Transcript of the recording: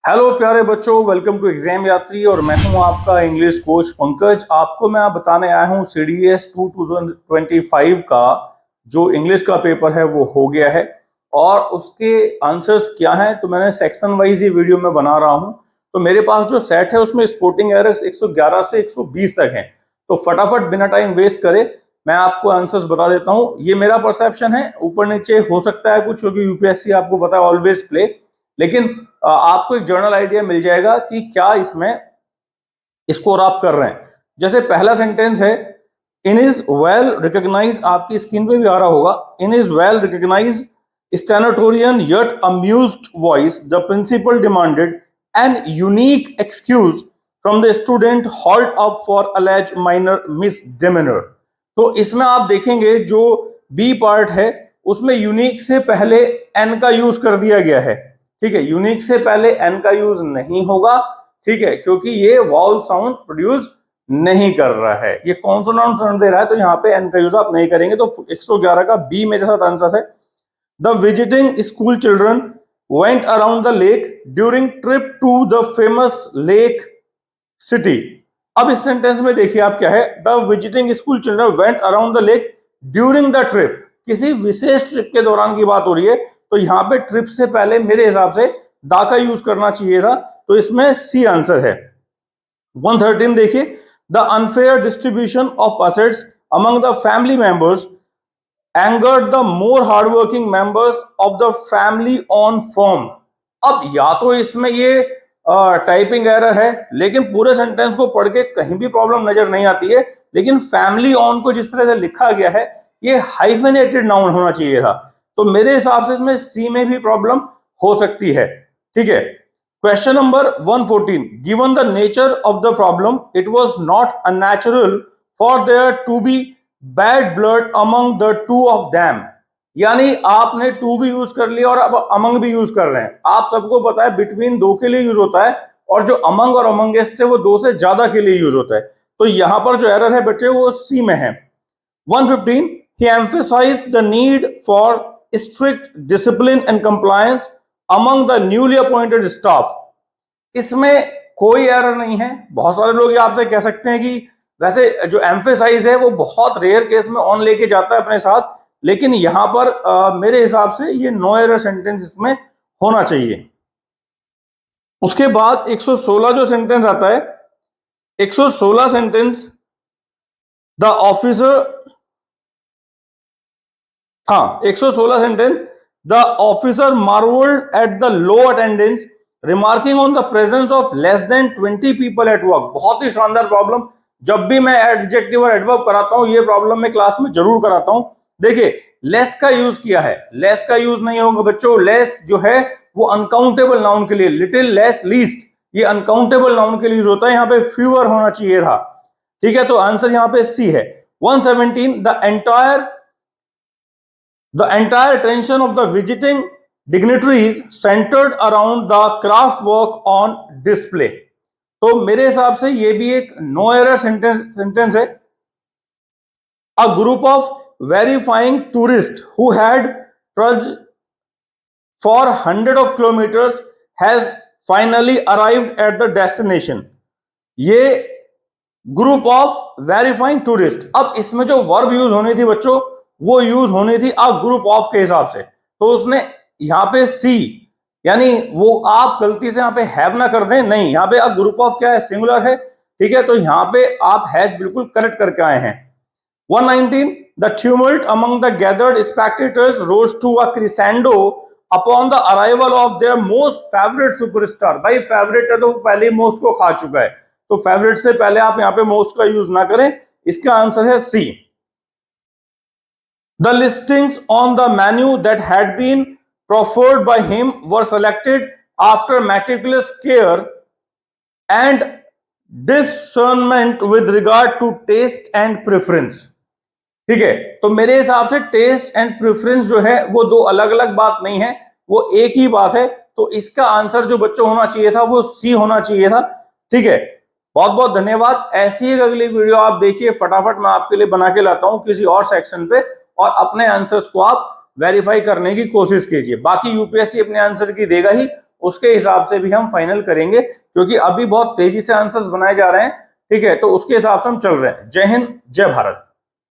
Hello प्यारे बच्चों, welcome to exam यात्री। और मैं हूं आपका इंग्लिश कोच पंकज। आपको मैं बताने आया हूं CDS 2025 का जो इंग्लिश का पेपर है वो हो गया है और उसके आंसर्स क्या हैं। तो मैंने सेक्शन वाइज ये वीडियो में बना रहा हूं। तो मेरे पास जो सेट है उसमें स्पोर्टिंग एरर्स 111 से 120 तक हैं। तो फटाफट बिना टाइम वेस्ट करे मैं आपको आंसर्स बता देता हूं। ये मेरा परसेप्शन है, ऊपर नीचे हो सकता है कुछ, क्योंकि यूपीएससी आपको पता है ऑलवेज प्ले। लेकिन आपको एक जनरल आइडिया मिल जाएगा कि क्या इसमें स्कोर आप कर रहे हैं। जैसे पहला सेंटेंस है, इन इज वेल रिकॉग्नाइज, आपकी स्क्रीन पे भी आ रहा होगा, in is well recognise stentorian yet amused voice the principal demanded an unique excuse from the student hauled up for alleged minor misdemeanor। तो इसमें आप देखेंगे जो बी पार्ट है उसमें यूनिक से पहले एन का यूज कर दिया गया है। ठीक है, यूनिक से पहले एन का यूज नहीं होगा, ठीक है, क्योंकि ये वाउल साउंड प्रोड्यूस नहीं कर रहा है, ये कॉन्सोनेंट साउंड दे रहा है, तो यहाँ पे एन का यूज आप नहीं करेंगे। तो 111 का बी मेरे साथ आंसर है। The visiting school children went around the lake during trip to the famous lake city. अब इस सेंटेंस में देखिए आप क्या है, the visiting school children went around the lake during the trip, किसी विशेष ट्रिप के दौरान की बात हो रही है। तो यहाँ पे ट्रिप से पहले मेरे हिसाब से दा का यूज करना चाहिए था, तो इसमें सी आंसर है। 113 देखिए, the unfair distribution of assets among the family members angered the more hardworking members of the family on firm. अब या तो इसमें ये टाइपिंग एरर है, लेकिन पूरे सेंटेंस को पढ़ के कहीं भी प्रॉब्लम नजर नहीं आती है। लेकिन फैमिली ऑन को जिस तरह से लिखा गया है ये हाइफेनेटेड नाउन होना चाहिए था, तो मेरे हिसाब से इसमें सी में भी प्रॉब्लम हो सकती है। ठीक है, question number 114, given the nature of the problem it was not unnatural for there to be bad blood among the two of them. यानी आपने टू भी यूज कर लिया और अब अमंग भी यूज कर रहे हैं। आप सबको पता है बिटवीन दो के लिए यूज होता है, और जो अमंग और अमंगेस्ट है वो दो से ज्यादा के लिए यूज होता है। तो यहां पर जो एरर है बच्चे वो सी में है। 115, he emphasized the need for strict discipline and compliance among the newly appointed staff। इसमें कोई एरर नहीं है। बहुत सारे लोग ये आपसे कह सकते हैं कि वैसे जो एम्फेसाइज है वो बहुत रेयर केस में ऑन लेके जाता है अपने साथ, लेकिन यहां पर मेरे हिसाब से ये नो एरर सेंटेंस इसमें होना चाहिए। उसके बाद 116 जो सेंटेंस आता है, 116 सेंटेंस, द ऑफिसर, हाँ 116 sentence, the officer marvelled at the low attendance remarking on the presence of less than 20 people at work. बहुत ही शानदार प्रॉब्लम। जब भी मैं एडजेक्टिव और एडवर्ब कराता हूं ये प्रॉब्लम मैं क्लास में जरूर कराता हूं। देखिए लेस का यूज किया है, लेस का यूज नहीं होगा बच्चों। लेस जो है वो अनकाउंटेबल नाउन के लिए, लिटिल, लेस, लीस्ट, ये अनकाउंटेबल नाउन के लिए यूज होता है। यहाँ पे फ्यूअर होना चाहिए था। ठीक है, तो आंसर यहाँ पे सी है। 117, the entire attention of the visiting dignitaries centered around the craft work on display। तो मेरे हिसाब से ये भी एक नो एरर सेंटेंस है। A group of verifying tourists who had trudged for hundreds of kilometers has finally arrived at the destination। ये group of verifying tourist, अब इसमें जो वर्ब यूज होनी थी बच्चों वो यूज होनी थी अ ग्रुप ऑफ के हिसाब से, तो उसने यहां पे सी, यानी वो आप गलती से यहां पे हैव ना कर दें, नहीं, यहां पे अ ग्रुप ऑफ क्या है, सिंगुलर है। ठीक है, तो यहां पे आप हैज बिल्कुल करेक्ट करके आए हैं। 119, the tumult among the gathered spectators rose to a crescendo upon the arrival of their most favourite superstar. भाई फेवरेट है तो पहले मोस्ट को खा चुका है, तो फेवरेट से पहले आप यहां पे मोस्ट का यूज ना करें। इसका आंसर है सी। The listings on the menu that had been proffered by him were selected after meticulous care and discernment with regard to taste and preference। ठीक है, तो मेरे हिसाब से टेस्ट एंड प्रेफरेंस जो है वो दो अलग अलग बात नहीं है, वो एक ही बात है। तो इसका आंसर जो बच्चों होना चाहिए था वो सी होना चाहिए था। ठीक है, बहुत बहुत धन्यवाद। ऐसी एक अगली वीडियो आप देखिए, फटाफट मैं आपके लिए बना के लाता हूं किसी और सेक्शन पे, और अपने आंसर्स को आप वेरीफाई करने की कोशिश कीजिए। बाकी यूपीएससी अपने आंसर की देगा ही, उसके हिसाब से भी हम फाइनल करेंगे, क्योंकि अभी बहुत तेजी से आंसर्स बनाए जा रहे हैं। ठीक है, तो उसके हिसाब से हम चल रहे हैं। जय हिंद, जय भारत।